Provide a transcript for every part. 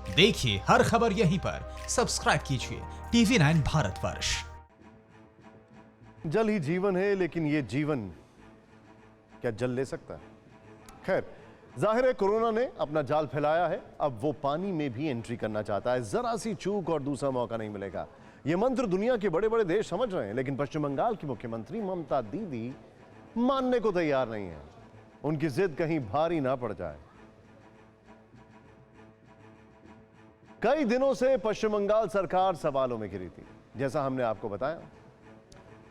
देखिए हर खबर यहीं पर। सब्सक्राइब कीजिए TV9 भारतवर्ष। जल ही जीवन है, लेकिन ये जीवन क्या जल ले सकता है? खैर, जाहिर है कोरोना ने अपना जाल फैलाया है। अब वो पानी में भी एंट्री करना चाहता है। जरा सी चूक और दूसरा मौका नहीं मिलेगा। ये मंत्र दुनिया के बड़े बड़े देश समझ रहे हैं, लेकिन पश्चिम बंगाल की मुख्यमंत्री ममता दीदी मानने को तैयार नहीं है। उनकी जिद कहीं भारी ना पड़ जाए। कई दिनों से पश्चिम बंगाल सरकार सवालों में घिरी थी। जैसा हमने आपको बताया,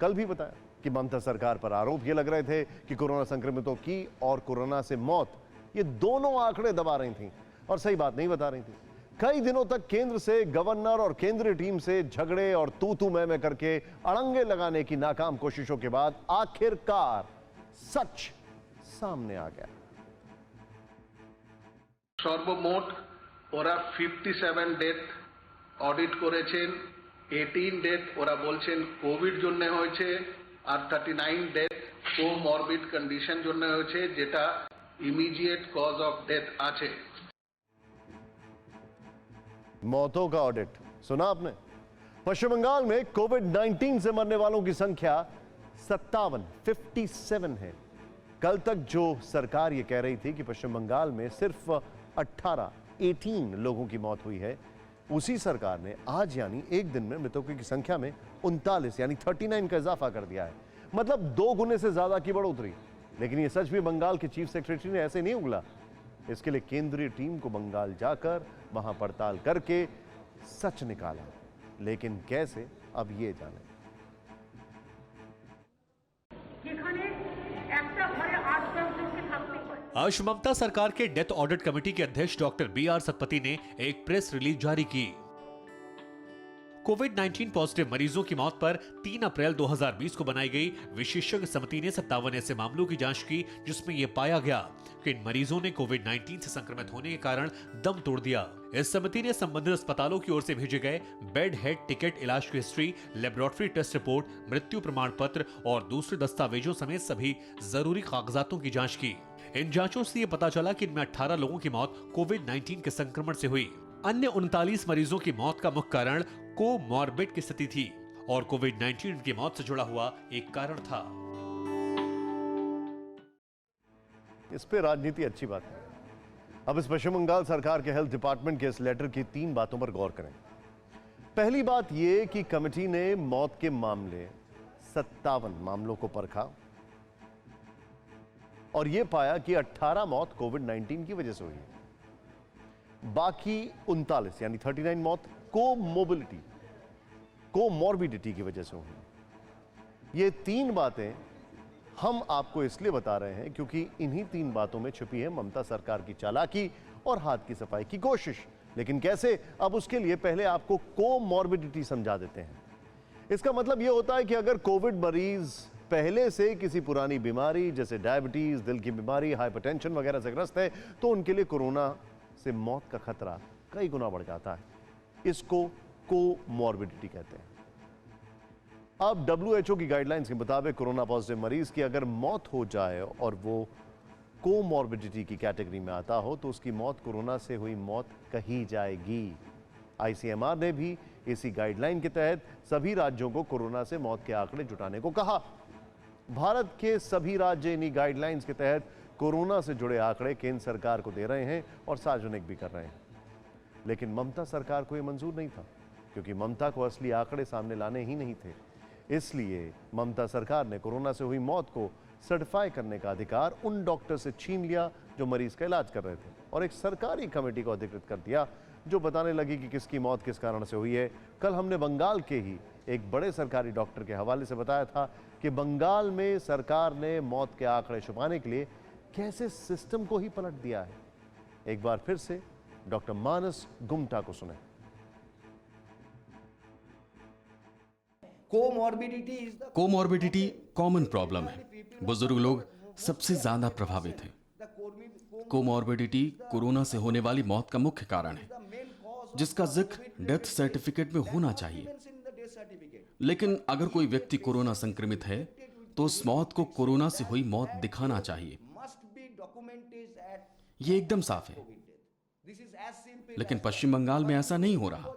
कल भी बताया कि ममता सरकार पर आरोप ये लग रहे थे कि कोरोना संक्रमितों की और कोरोना से मौत, ये दोनों आंकड़े दबा रही थी और सही बात नहीं बता रही थी। कई दिनों तक केंद्र से, गवर्नर और केंद्रीय टीम से झगड़े और तू मैं करके अड़ंगे लगाने की नाकाम कोशिशों के बाद आखिरकार सच सामने आ गया। সর্বমোট ওরা 57 ডেথ অডিট করেছেন। 18 ডেথ ওরা বলছেন কোভিড জন্য হয়েছে, আর 39 ডেথ কোমরবিড কন্ডিশন জন্য হয়েছে, যেটা ইমিডিয়েট কজ অফ ডেথ আছে। मौतों का ऑडिट सुना आपने? पश्चिम बंगाल में कोविड-19 से मरने वालों की संख्या 57 है। कल तक जो सरकार ये कह रही थी कि पश्चिम बंगाल में सिर्फ 18 लोगों की मौत हुई है, उसी सरकार ने आज यानी एक दिन में मृतकों की संख्या में 39 यानी 39 का इजाफा कर दिया है। मतलब 2 गुने से ज्यादा की बढ़ोतरी। लेकिन ये सच भी बंगाल के चीफ सेक्रेटरी ने ऐसे नहीं उगला। इसके लिए केंद्रीय टीम को बंगाल जाकर वहां पड़ताल करके सच निकाला। लेकिन कैसे, अब ये जाने। आज ममता सरकार के डेथ ऑडिट कमेटी के अध्यक्ष डॉक्टर BR सतपथी ने एक प्रेस रिलीज जारी की। कोविड-19 पॉजिटिव मरीजों की मौत पर 3 अप्रैल 2020 को बनाई गई विशेषज्ञ समिति ने 57 ऐसे मामलों की जांच की जिसमें यह पाया गया कि इन मरीजों ने कोविड-19 से संक्रमित होने के कारण दम तोड़ दिया। इस समिति ने संबंधित अस्पतालों की ओर से भेजे गए बेड हेड टिकट, इलाज की हिस्ट्री, लेबोरेटरी टेस्ट रिपोर्ट, मृत्यु प्रमाण पत्र और दूसरे दस्तावेजों समेत सभी जरूरी कागजातों की जांच की। इन जांचों से ये पता चला कि इनमें 18 लोगों की मौत कोविड-19 के संक्रमण से हुई। अन्य 39 मरीजों की मौत का मुख्य कारण कोमॉर्बिड की स्थिति थी और कोविड-19 की मौत से जुड़ा हुआ एक कारण था। इस पे राजनीति अच्छी बात है। अब इस पश्चिम बंगाल सरकार के हेल्थ डिपार्टमेंट के इस लेटर की 3 बातों पर गौर करें। पहली बात यह कि कमेटी ने मौत के मामले 57 मामलों को परखा और यह पाया कि 18 मौत कोविड-19 की वजह से हुई है। बाकी 39 यानी 39 मौत कोमॉर्बिडिटी की वजह से हुई। ये 3 बातें हम आपको इसलिए बता रहे हैं क्योंकि इन्हीं 3 बातों में छुपी है ममता सरकार की चालाकी और हाथ की सफाई की कोशिश। लेकिन कैसे? अब उसके लिए पहले आपको कोमॉर्बिडिटी समझा देते हैं। इसका मतलब यह होता है कि अगर कोविड मरीज पहले से किसी पुरानी बीमारी जैसे डायबिटीज, दिल की बीमारी, हाइपरटेंशन वगैरह से ग्रस्त है तो उनके लिए कोरोना से मौत का खतरा कई गुना बढ़ जाता है। इसको कोमॉर्बिडिटी कहते हैं। अब WHO की गाइडलाइंस के मुताबिक कोरोना पॉजिटिव मरीज की अगर मौत हो जाए और वो कोमॉर्बिडिटी की कैटेगरी में आता हो तो उसकी मौत कोरोना से हुई मौत कही जाएगी। ICMR ने भी इसी गाइडलाइन के तहत सभी राज्यों को कोरोना से मौत के आंकड़े जुटाने को कहा। भारत के सभी राज्य इन्हीं गाइडलाइंस के तहत कोरोना से जुड़े आंकड़े केंद्र सरकार को दे रहे हैं और सार्वजनिक भी कर रहे हैं। लेकिन ममता सरकार को यह मंजूर नहीं था क्योंकि ममता को असली आंकड़े सामने लाने ही नहीं थे। इसलिए ममता सरकार ने कोरोना से हुई मौत को सर्टिफाई करने का अधिकार उन डॉक्टर से छीन लिया जो मरीज का इलाज कर रहे थे और एक सरकारी कमेटी को अधिकृत कर दिया जो बताने लगी कि किसकी मौत किस कारण से हुई है। कल हमने बंगाल के ही एक बड़े सरकारी डॉक्टर के हवाले से बताया था कि बंगाल में सरकार ने मौत के आंकड़े छुपाने के लिए कैसे सिस्टम को ही पलट दिया है। एक बार फिर से डॉक्टर मानस गुम्टा को सुने। कोमॉर्बिडिटी कॉमन प्रॉब्लम है। बुजुर्ग लोग सबसे ज्यादा प्रभावित हैं। कोमॉर्बिडिटी कोरोना से होने वाली मौत का मुख्य कारण है जिसका जिक्र डेथ सर्टिफिकेट में होना चाहिए। लेकिन अगर कोई व्यक्ति कोरोना संक्रमित है तो उस मौत को कोरोना से हुई मौत दिखाना चाहिए। ये एकदम साफ है। लेकिन पश्चिम बंगाल में ऐसा नहीं हो रहा।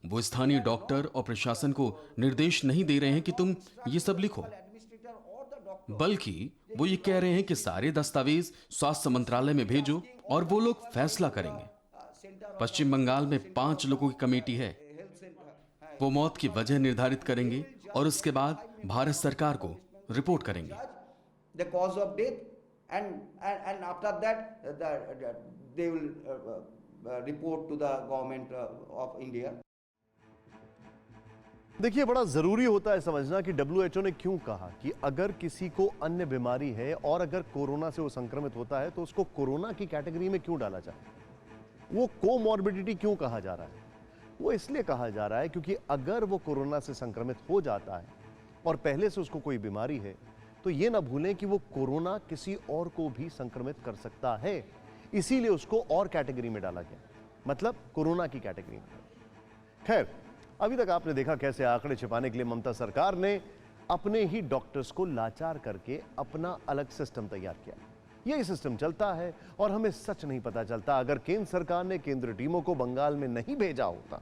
वो स्थानीय डॉक्टर और प्रशासन को निर्देश नहीं दे रहे हैं कि तुम ये सब लिखो, बल्कि वो ये कह रहे हैं कि सारे दस्तावेज स्वास्थ्य मंत्रालय में भेजो और वो लोग फैसला करेंगे। पश्चिम बंगाल में 5 लोगों की कमेटी है, वो मौत की वजह निर्धारित करेंगे और उसके बाद भारत सरकार को रिपोर्ट करेंगे। The cause of death and after that they will report to the government of India. देखिए, बड़ा जरूरी होता है समझना कि WHO ने क्यों कहा कि अगर किसी को अन्य बीमारी है और अगर कोरोना से वो संक्रमित होता है तो उसको कोरोना की कैटेगरी में क्यों डाला जाए। वो कोमॉर्बिडिटी क्यों कहा जा रहा है? वो इसलिए कहा जा रहा है क्योंकि अगर वो कोरोना से संक्रमित हो जाता है और पहले से उसको कोई बीमारी है तो ये ना भूलें कि वो कोरोना किसी और को भी संक्रमित कर सकता है, इसीलिए उसको और कैटेगरी में डाला गया, मतलब कोरोना की कैटेगरी में। खैर, अभी तक आपने देखा कैसे आंकड़े छिपाने के लिए ममता सरकार ने अपने ही डॉक्टर्स को लाचार करके अपना अलग सिस्टम तैयार किया। यही सिस्टम चलता है और हमें सच नहीं पता चलता अगर केंद्र सरकार ने केंद्रीय टीमों को बंगाल में नहीं भेजा होता।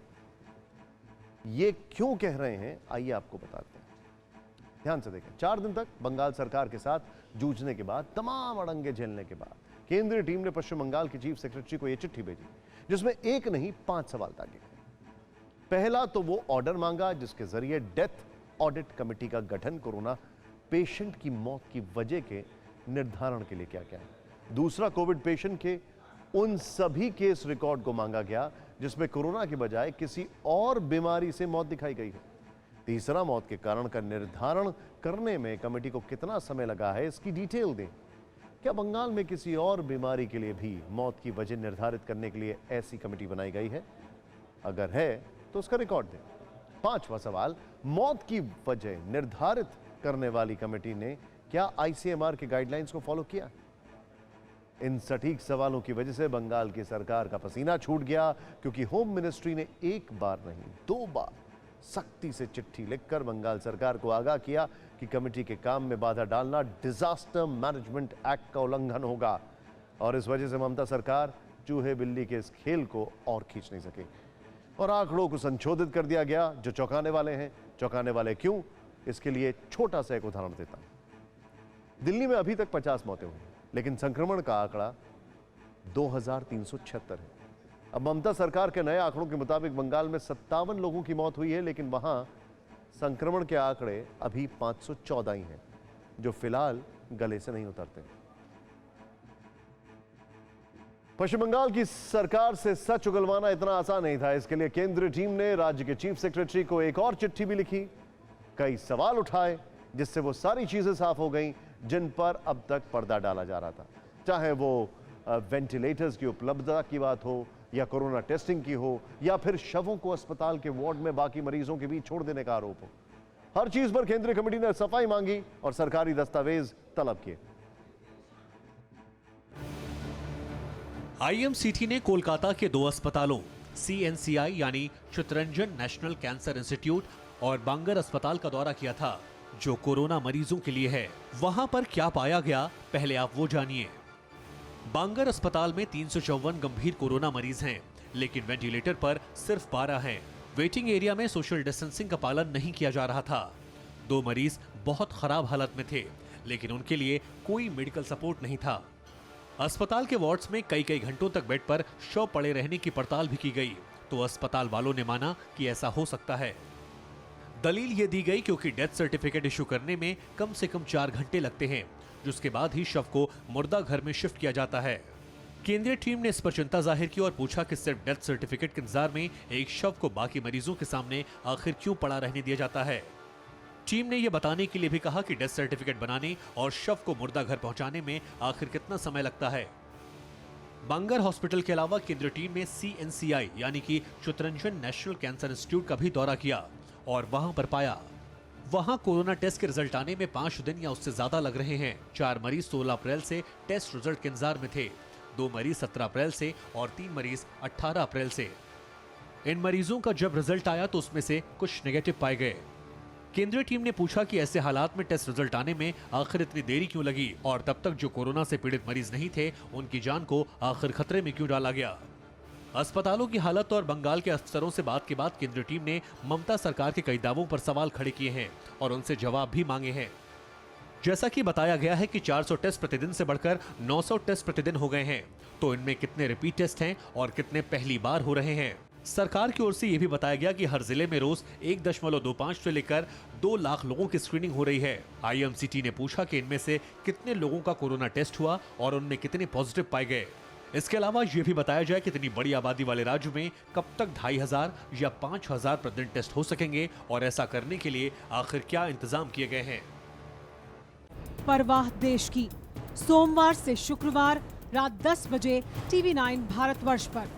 ये क्यों कह रहे हैं, आइए आपको बताते हैं। ध्यान से देखें। 4 दिन तक बंगाल सरकार के साथ जूझने के बाद, तमाम अड़ंगे झेलने के बाद केंद्रीय टीम ने पश्चिम बंगाल के चीफ सेक्रेटरी को यह चिट्ठी भेजी जिसमें एक नहीं 5 सवाल ताके गए। पहला तो वो ऑर्डर मांगा जिसके जरिए डेथ ऑडिट कमेटी का गठन कोरोना पेशेंट की मौत की वजह के निर्धारण के लिए किया गया। दूसरा, कोविड पेशेंट के उन सभी केस रिकॉर्ड को मांगा गया जिसमें कोरोना के बजाय किसी और बीमारी से मौत दिखाई गई है। तीसरा, मौत के कारण का निर्धारण करने में कमेटी को कितना समय लगा है इसकी डिटेल दें। क्या बंगाल में किसी और बीमारी के लिए भी मौत की वजह निर्धारित करने के लिए ऐसी कमेटी बनाई गई है? अगर है तो उसका रिकॉर्ड दें। 5वां सवाल, मौत की वजह निर्धारित करने वाली कमेटी ने क्या ICMR के गाइडलाइंस को फॉलो किया? इन सटीक सवालों की वजह से बंगाल की सरकार का पसीना छूट गया क्योंकि होम मिनिस्ट्री ने एक बार नहीं 2 बार सख्ती से चिट्ठी लिखकर बंगाल सरकार को आगाह किया कि कमेटी के काम में बाधा डालना डिजास्टर मैनेजमेंट एक्ट का उल्लंघन होगा और इस वजह से ममता सरकार चूहे बिल्ली के इस खेल को और खींच नहीं सके और आंकड़ों को संशोधित कर दिया गया जो चौंकाने वाले हैं। चौंकाने वाले क्यों, इसके लिए छोटा सा एक उदाहरण देता हूं। दिल्ली में अभी तक 50 मौतें हुई लेकिन संक्रमण का आंकड़ा 2376 है। अब ममता सरकार के नए आंकड़ों के मुताबिक बंगाल में 57 लोगों की मौत हुई है लेकिन वहां संक्रमण के आंकड़े अभी 514 ही हैं जो फिलहाल गले से नहीं उतरते। पश्चिम बंगाल की सरकार से सच उगलवाना इतना आसान नहीं था। इसके लिए केंद्रीय टीम ने राज्य के चीफ सेक्रेटरी को एक और चिट्ठी भी लिखी, कई सवाल उठाए जिससे वो सारी चीजें साफ हो गईं जिन पर अब तक पर्दा डाला जा रहा था। चाहे वो वेंटिलेटर्स की उपलब्धता की बात हो या कोरोना टेस्टिंग की हो या फिर शवों को अस्पताल के वार्ड में बाकी मरीजों के बीच छोड़ देने का आरोप हो, हर चीज पर केंद्रीय कमेटी ने सफाई मांगी और सरकारी दस्तावेज तलब किए। IMCT ने कोलकाता के 2 अस्पतालों CNCI यानी चित्तरंजन नेशनल कैंसर इंस्टीट्यूट और बांगर अस्पताल का दौरा किया था जो कोरोना मरीजों के लिए है। वहां पर क्या पाया गया, पहले आप वो जानिए। बांगर अस्पताल में 354 गंभीर कोरोना मरीज हैं, लेकिन वेंटिलेटर पर सिर्फ 12 हैं। वेटिंग एरिया में सोशल डिस्टेंसिंग का पालन नहीं किया जा रहा था। 2 मरीज बहुत खराब हालत में थे, लेकिन उनके लिए कोई मेडिकल सपोर्ट नहीं था। अस्पताल के वार्ड्स में कई घंटों तक बेड पर शव पड़े रहने की पड़ताल भी की गई, तो अस्पताल वालों ने माना कि ऐसा हो सकता है। दलील ये दी गई क्योंकि डेथ सर्टिफिकेट इशू करने में कम से कम 4 घंटे लगते हैं, जिसके बाद ही शव को मुर्दा घर में शिफ्ट किया जाता है। केंद्रीय टीम ने इस पर चिंता जाहिर की और पूछा कि सिर्फ डेथ सर्टिफिकेट के इंतजार में एक शव को बाकी मरीजों के सामने आखिर क्यों पड़ा रहने दिया जाता है। टीम ने यह बताने के लिए भी कहा कि डेथ सर्टिफिकेट बनाने और शव को मुर्दा घर पहुंचाने में आखिर कितना समय लगता है। बांगर हॉस्पिटल के अलावा केंद्रीय टीम ने CNCI यानी कि चित्तरंजन नेशनल कैंसर इंस्टीट्यूट का भी दौरा किया और वहां पर पाया वहां कोरोना टेस्ट के रिजल्ट आने में 5 दिन या उससे ज्यादा लग रहे हैं। 4 मरीज 16 अप्रैल से टेस्ट रिजल्ट के इंतजार में थे, 2 मरीज 17 अप्रैल से और 3 मरीज 18 अप्रैल से। इन मरीजों का जब रिजल्ट आया तो उसमें से कुछ नेगेटिव पाए गए। केंद्रीय टीम ने पूछा कि ऐसे हालात में टेस्ट रिजल्ट आने में आखिर इतनी देरी क्यों लगी और तब तक जो कोरोना से पीड़ित मरीज नहीं थे उनकी जान को आखिर खतरे में क्यों डाला गया। अस्पतालों की हालत और बंगाल के अफसरों से बात के बाद केंद्रीय टीम ने ममता सरकार के कई दावों पर सवाल खड़े किए हैं और उनसे जवाब भी मांगे हैं। जैसा कि बताया गया है कि 400 टेस्ट प्रतिदिन से बढ़कर 900 टेस्ट प्रतिदिन हो गए हैं, तो इनमें कितने रिपीट टेस्ट हैं और कितने पहली बार हो रहे हैं। सरकार की ओर से यह भी बताया गया कि हर जिले में रोज 1.25 से लेकर 2 लाख लोगों की स्क्रीनिंग हो रही है। IMCT ने पूछा कि इनमें से कितने लोगों का कोरोना टेस्ट हुआ और उनमें कितने पॉजिटिव पाए गए। इसके अलावा यह भी बताया जाए कि इतनी बड़ी आबादी वाले राज्य में कब तक 2500 या 5000 प्रतिदिन टेस्ट हो सकेंगे और ऐसा करने के लिए आखिर क्या इंतजाम किए गए हैं। परवाह देश की, सोमवार से शुक्रवार रात 10 बजे TV9 भारतवर्ष पर।